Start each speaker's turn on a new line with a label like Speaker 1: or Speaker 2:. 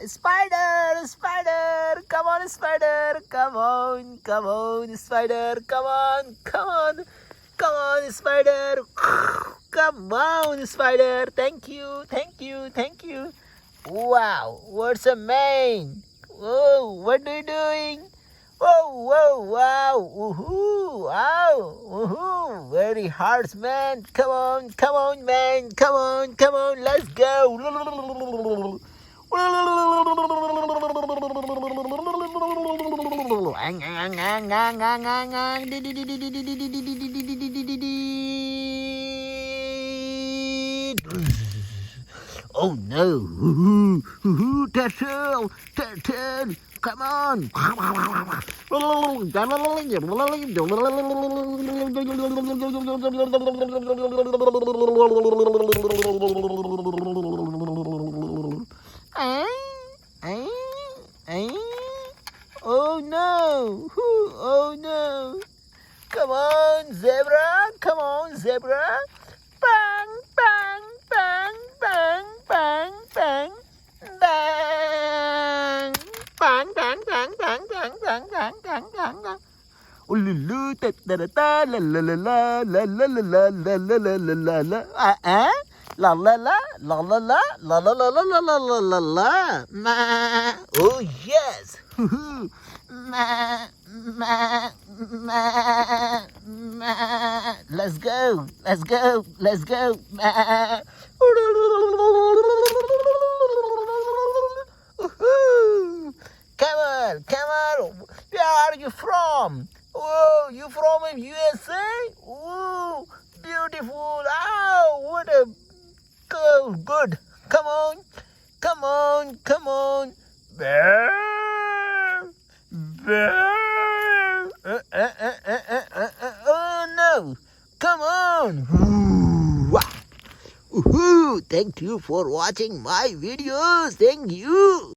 Speaker 1: Spider, spider, come on, spider, come on, spider, come on, spider, come on, spider. Thank you. Wow, what's a man? Oh, what are you doing? Whoa, wow, woohoo, very hard, man. Come on, man, come on, let's go. Oh no, turtle, come on. Oh no. Come on, zebra. Bang, bang, bang, bang, bang, bang, bang. Bang, bang, bang, bang, bang, bang, bang, bang, bang, bang. Ululu, ta ta ta la la la la la la la la la la la la la la. La la la la la la la la la la la la la la. Ma. Oh yes. Ma. Let's go. Ma. Come on. Where are you from? Oh, you from USA? Oh, beautiful. Oh, what a good. Come on. Bear. Oh no. Come on. Thank you for watching my videos. Thank you.